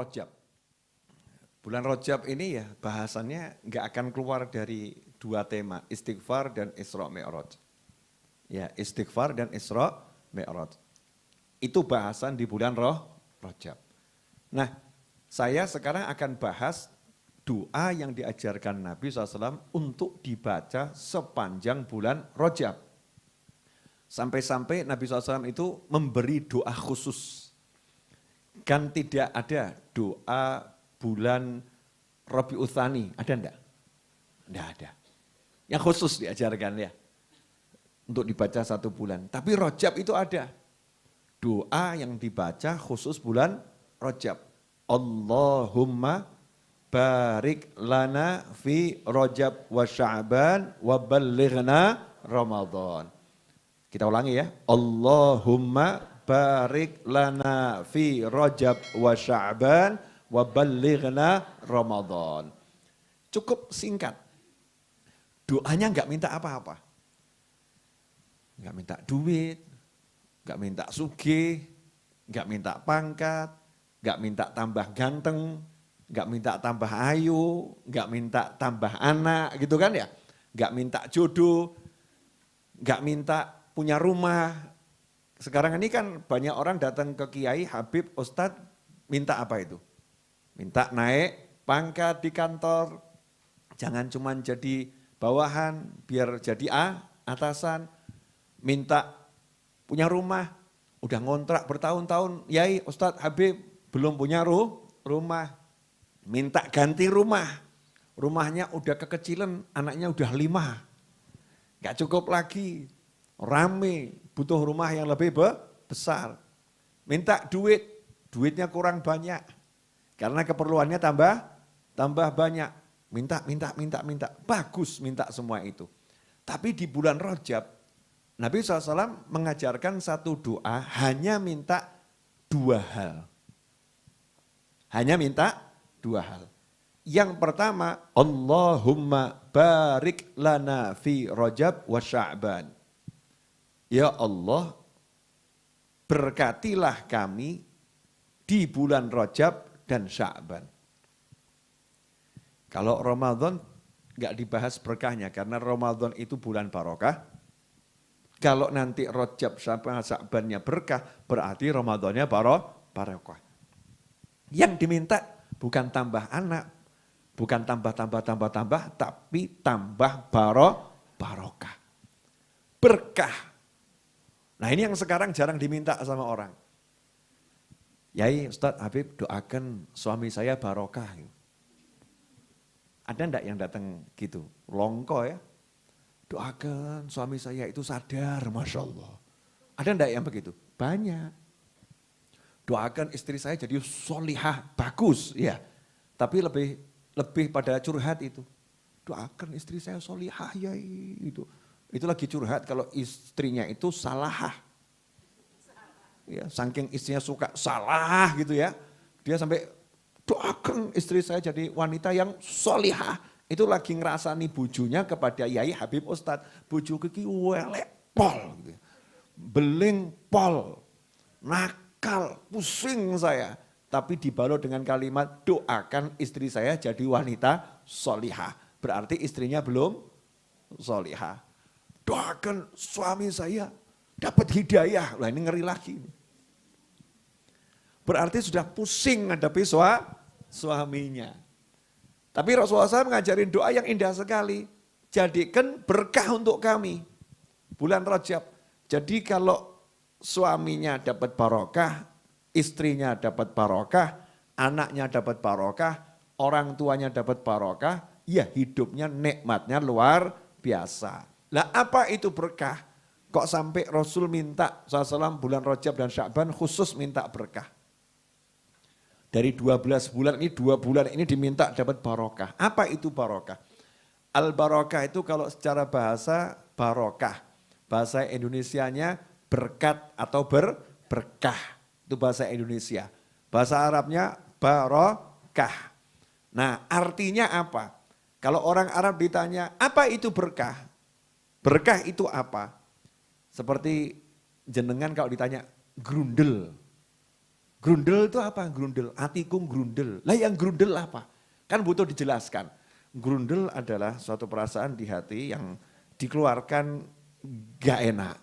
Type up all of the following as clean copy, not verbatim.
Rajab. Bulan Rajab ini ya bahasannya nggak akan keluar dari dua tema, istighfar dan Isra Mi'raj. Ya, istighfar dan Isra Mi'raj. Itu bahasan di bulan Rajab. Nah, saya sekarang akan bahas doa yang diajarkan Nabi SAW untuk dibaca sepanjang bulan Rajab. Sampai-sampai Nabi SAW itu memberi doa khusus. Kan tidak ada doa bulan Rabiul Tsani, ada enggak? Enggak ada. Yang khusus diajarkan ya, untuk dibaca satu bulan. Tapi Rajab itu ada. Doa yang dibaca khusus bulan Rajab. Allahumma barik lana fi Rajab wa Sya'ban wa ballighna Ramadan. Kita ulangi ya. Allahumma barik lana fi Rajab wa Sya'ban wa ballighna Ramadan. Cukup singkat. Doanya enggak minta apa-apa. Enggak minta duit, enggak minta sugih, enggak minta pangkat, enggak minta tambah ganteng, enggak minta tambah ayu, enggak minta tambah anak gitu kan ya. Enggak minta jodoh, enggak minta punya rumah. Sekarang ini kan banyak orang datang ke Kiai, Habib, Ustadz minta apa itu? Minta naik pangkat di kantor, jangan cuma jadi bawahan, biar jadi atasan. Minta punya rumah, udah ngontrak bertahun-tahun, Yai, Ustadz, Habib belum punya rumah. Minta ganti rumah, rumahnya udah kekecilan, anaknya udah 5. Gak cukup lagi, rame, butuh rumah yang lebih besar. Minta duit, duitnya kurang banyak. Karena keperluannya tambah banyak. Minta. Bagus minta semua itu. Tapi di bulan Rajab, Nabi SAW mengajarkan satu doa hanya minta 2 hal. Hanya minta 2 hal. Yang pertama, Allahumma barik lana fi Rajab wa Sya'ban. Ya Allah, berkatilah kami di bulan Rajab dan Sya'ban. Kalau Ramadan enggak dibahas berkahnya karena Ramadan itu bulan barokah. Kalau nanti Rajab sampai Sya'bannya berkah, berarti Ramadannya barokah. Yang diminta bukan tambah anak, bukan tambah, tapi tambah barokah. Berkah. Nah ini yang sekarang jarang diminta sama orang. Yai, Ustadz, Habib doakan suami saya barokah. Ada enggak yang datang gitu? Longko ya. Doakan suami saya itu sadar, Masya Allah. Ada enggak yang begitu? Banyak. Doakan istri saya jadi solihah, bagus. Ya. Tapi lebih pada curhat itu. Doakan istri saya solihah, ya itu. Itu lagi curhat kalau istrinya itu salahah. Ya, saking istrinya suka salah gitu ya. Dia sampai doakan istri saya jadi wanita yang solihah. Itu lagi ngerasani bujunya kepada Yai Habib Ustadz. Buju kiki welek pol. Gitu. Beling pol. Nakal, pusing saya. Tapi dibalut dengan kalimat doakan istri saya jadi wanita solihah. Berarti istrinya belum solihah. Doakan suami saya dapat hidayah. Lah ini ngeri lagi. Berarti sudah pusing menghadapi suaminya. Tapi Rasulullah SAW mengajarin doa yang indah sekali. Jadikan berkah untuk kami. Bulan Rajab. Jadi kalau suaminya dapat barokah, istrinya dapat barokah, anaknya dapat barokah, orang tuanya dapat barokah, ya hidupnya nikmatnya luar biasa. Lah apa itu berkah? Kok sampai Rasul minta SAW bulan Rajab dan Sya'ban khusus minta berkah. Dari 12 bulan ini, 2 bulan ini diminta dapat barokah. Apa itu barokah? Al-barokah itu kalau secara bahasa barokah. Bahasa Indonesianya berkat atau berkah. Itu bahasa Indonesia. Bahasa Arabnya barokah. Nah artinya apa? Kalau orang Arab ditanya, apa itu berkah? Berkah itu apa? Seperti jenengan kalau ditanya, grundel. Grundel itu apa? Grundel, hatiku grundel. Lah yang grundel apa? Kan butuh dijelaskan. Grundel adalah suatu perasaan di hati yang dikeluarkan gak enak.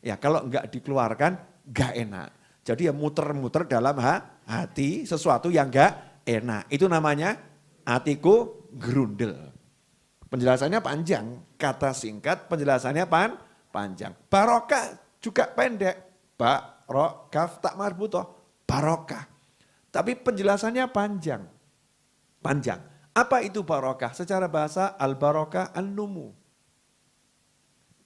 Ya kalau gak dikeluarkan gak enak. Jadi ya muter-muter dalam hati sesuatu yang gak enak. Itu namanya hatiku grundel. Penjelasannya panjang, kata singkat penjelasannya panjang. Barokah juga pendek. Ba, ro, kaf, tak marbutoh. Barokah. Tapi penjelasannya panjang. Panjang. Apa itu barokah? Secara bahasa al-barokah an-numu.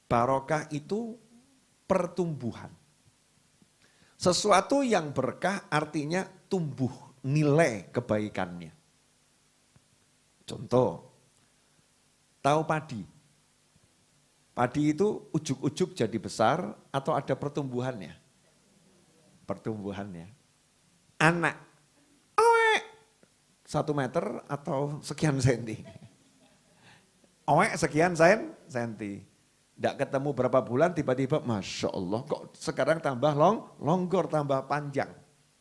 Barokah itu pertumbuhan. Sesuatu yang berkah artinya tumbuh nilai kebaikannya. Contoh, tahu padi. Padi itu ujuk-ujuk jadi besar atau ada pertumbuhannya? Pertumbuhannya. Anak, 1 meter atau sekian senti. Sekian senti. Tidak ketemu berapa bulan tiba-tiba Masya Allah kok sekarang tambah longgor, tambah panjang.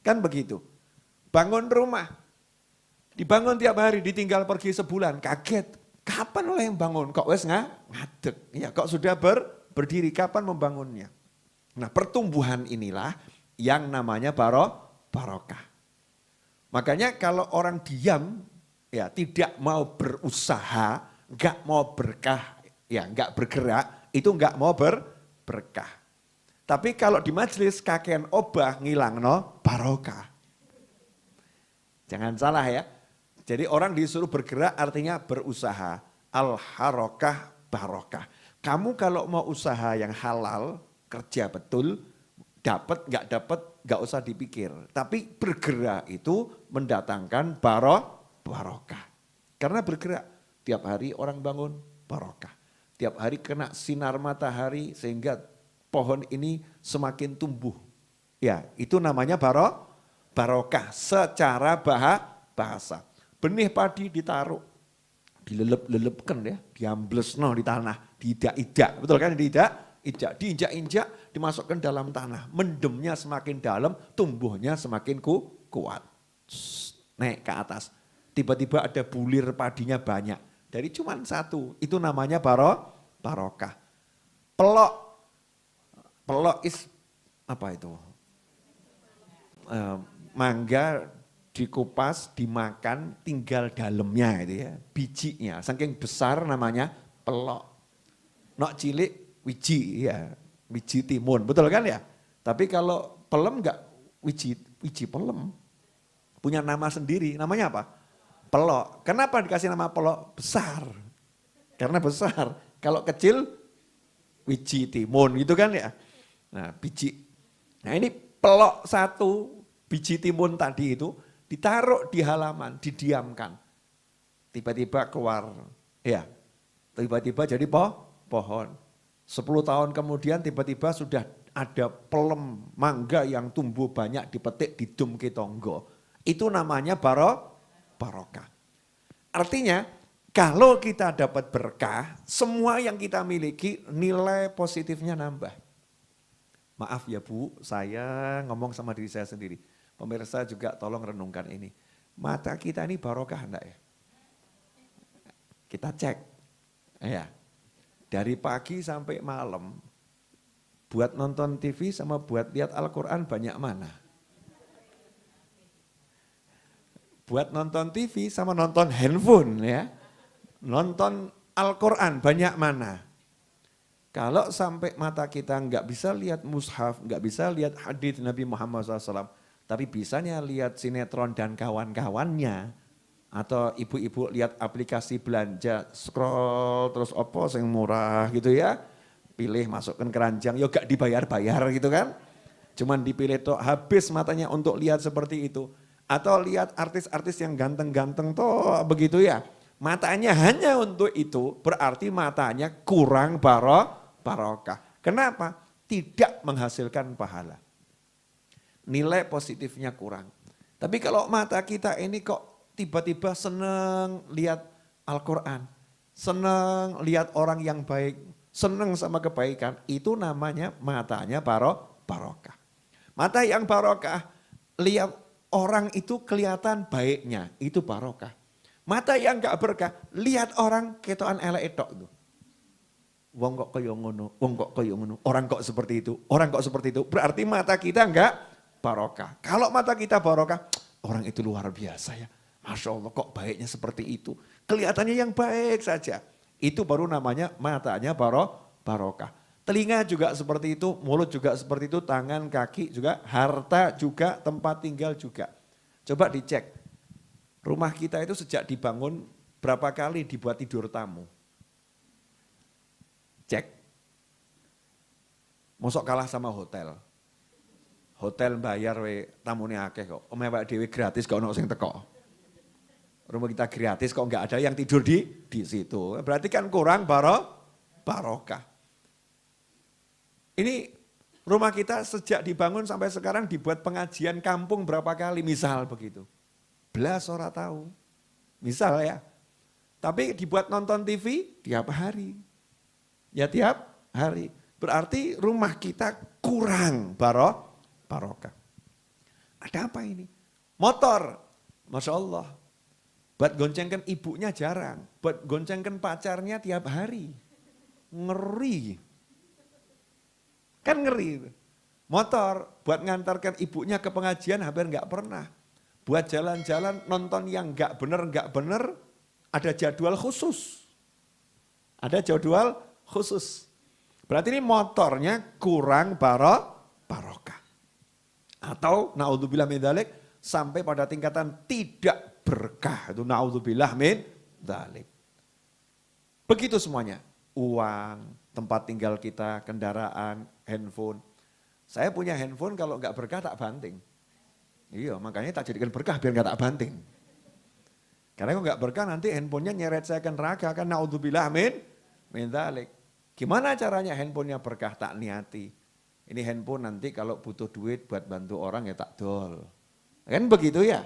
Kan begitu. Bangun rumah, dibangun tiap hari, ditinggal pergi sebulan, kaget. Kapan oleh yang bangun? Kok wes ngadeg? Ya, kok sudah berdiri, kapan membangunnya? Nah pertumbuhan inilah yang namanya barokah. Makanya kalau orang diam, ya tidak mau berusaha, nggak mau berkah, ya nggak bergerak, itu nggak mau berkah. Tapi kalau di majelis kakean obah ngilang barokah. Jangan salah ya. Jadi orang disuruh bergerak artinya berusaha. Al-harokah barokah. Kamu kalau mau usaha yang halal, kerja betul, dapat nggak dapat nggak usah dipikir. Tapi bergerak itu mendatangkan barokah. Karena bergerak tiap hari orang bangun barokah. Tiap hari kena sinar matahari sehingga pohon ini semakin tumbuh. Ya itu namanya barokah secara bahasa. Benih padi ditaruh, dilelep-lelepkan ya, diamblesno di tanah, diidak-idak, betul kan diinjak-injak, dimasukkan dalam tanah. Mendemnya semakin dalam, tumbuhnya semakin kuat. Naik ke atas, tiba-tiba ada bulir padinya banyak. Dari cuma 1, itu namanya barokah. Pelok apa itu? Mangga dikupas, dimakan, tinggal dalamnya itu ya, bijinya. Saking besar namanya pelok. Nok cilik wiji ya, wiji timun, betul kan ya? Tapi kalau pelem enggak wiji pelem. Punya nama sendiri, namanya apa? Pelok. Kenapa dikasih nama pelok? Besar. Karena besar. Kalau kecil wiji timun gitu kan ya. Nah, biji. Nah, ini pelok 1 biji timun tadi itu ditaruh di halaman, didiamkan. Tiba-tiba keluar, ya. Tiba-tiba jadi pohon. 10 tahun kemudian tiba-tiba sudah ada pelem mangga yang tumbuh banyak dipetik di dum ketonggo. Itu namanya barokah. Artinya kalau kita dapat berkah, semua yang kita miliki nilai positifnya nambah. Maaf ya Bu, saya ngomong sama diri saya sendiri. Pemirsa juga tolong renungkan ini. Mata kita ini barokah enggak ya? Kita cek. Ya. Dari pagi sampai malam, buat nonton TV sama buat lihat Al-Quran banyak mana? Buat nonton TV sama nonton handphone ya. Nonton Al-Quran banyak mana? Kalau sampai mata kita nggak bisa lihat mushaf, nggak bisa lihat hadits Nabi Muhammad SAW, tapi bisanya lihat sinetron dan kawan-kawannya, atau ibu-ibu lihat aplikasi belanja, scroll terus opo yang murah gitu ya, pilih masukkan keranjang, ya gak dibayar-bayar gitu kan, cuman dipilih tuh habis matanya untuk lihat seperti itu, atau lihat artis-artis yang ganteng-ganteng tuh begitu ya, matanya hanya untuk itu, berarti matanya kurang barokah. Kenapa? Tidak menghasilkan pahala. Nilai positifnya kurang. Tapi kalau mata kita ini kok tiba-tiba senang lihat Al-Quran, senang lihat orang yang baik, senang sama kebaikan, itu namanya matanya barokah. Mata yang barokah lihat orang itu kelihatan baiknya, itu barokah. Mata yang enggak berkah, lihat orang ketokan elek etok itu. Wong kok kaya ngono, wong kok kaya ngono, orang kok seperti itu, orang kok seperti itu. Berarti mata kita enggak barokah. Kalau mata kita barokah, orang itu luar biasa ya. Masya Allah kok baiknya seperti itu. Kelihatannya yang baik saja. Itu baru namanya matanya barokah. Telinga juga seperti itu, mulut juga seperti itu, tangan, kaki juga, harta juga, tempat tinggal juga. Coba dicek, rumah kita itu sejak dibangun berapa kali dibuat tidur tamu? Cek. Mosok kalah sama hotel. Hotel bayar tamune akeh kok. Mewah dhewe gratis kok ono sing teko. Rumah kita gratis kok enggak ada yang tidur di situ. Berarti kan kurang barokah. Ini rumah kita sejak dibangun sampai sekarang dibuat pengajian kampung berapa kali misal begitu. Belas orang tahu. Misal ya. Tapi dibuat nonton TV tiap hari. Ya tiap hari. Berarti rumah kita kurang barokah. Ada apa ini? Motor. Masya Allah. Buat goncengkan ibunya jarang. Buat goncengkan pacarnya tiap hari. Ngeri. Kan ngeri. Motor buat ngantarkan ibunya ke pengajian hampir enggak pernah. Buat jalan-jalan nonton yang enggak bener, ada jadwal khusus. Ada jadwal khusus. Berarti ini motornya kurang barokah. Atau naudzubillah min dzalik sampai pada tingkatan tidak berkah. Itu naudzubillah min dzalik. Begitu semuanya. Uang, tempat tinggal kita, kendaraan, handphone. Saya punya handphone kalau enggak berkah tak banting. Iya, makanya tak jadikan berkah biar enggak tak banting. Karena kalau enggak berkah nanti handphonenya nyeret saya ke neraka kan naudzubillah min dzalik. Gimana caranya handphonenya berkah tak niati. Ini handphone nanti kalau butuh duit buat bantu orang ya tak dol. Kan begitu ya.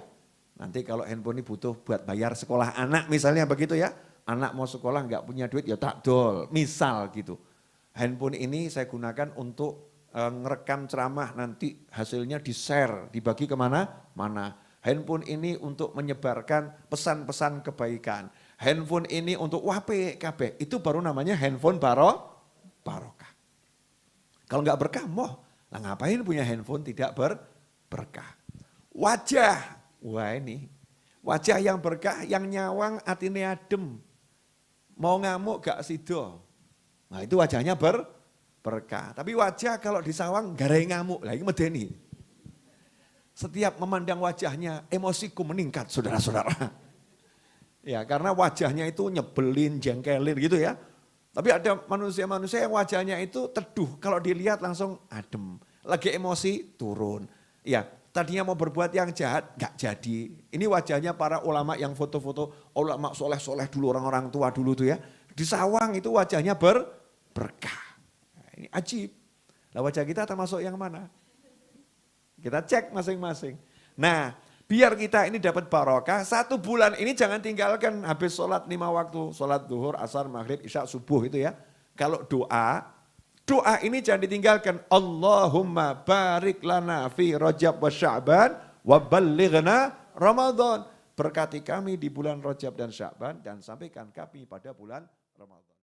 Nanti kalau handphone ini butuh buat bayar sekolah anak misalnya begitu ya. Anak mau sekolah enggak punya duit ya tak dol. Misal gitu. Handphone ini saya gunakan untuk ngerekam ceramah nanti hasilnya di-share, dibagi kemana-mana. Handphone ini untuk menyebarkan pesan-pesan kebaikan. Handphone ini untuk WP, itu baru namanya handphone barokah. Kalau enggak berkah, lah ngapain punya handphone tidak berkah. Wajah, wah ini, wajah yang berkah, yang nyawang atine adem. Mau ngamuk gak sido. Nah itu wajahnya berkah. Tapi wajah kalau disawang garai ngamuk, lagi medeni. Setiap memandang wajahnya emosiku meningkat saudara-saudara. Ya karena wajahnya itu nyebelin, jengkelin gitu ya. Tapi ada manusia-manusia yang wajahnya itu teduh, kalau dilihat langsung adem. Lagi emosi turun. Ya tadinya mau berbuat yang jahat, gak jadi. Ini wajahnya para ulama yang foto-foto, ulama soleh-soleh dulu, orang-orang tua dulu tuh ya. Disawang itu wajahnya berkah. Nah, ini ajib. Lah wajah kita termasuk yang mana? Kita cek masing-masing. Nah biar kita ini dapat barokah, 1 bulan ini jangan tinggalkan habis sholat 5 waktu. Sholat zuhur, asar, maghrib, isya, subuh itu ya. Kalau doa ini jangan ditinggalkan. Allahumma barik lana fi Rajab wa Sya'ban wa ballighna Ramadan. Berkati kami di bulan Rajab dan Sya'ban dan sampaikan kami pada bulan Ramadan.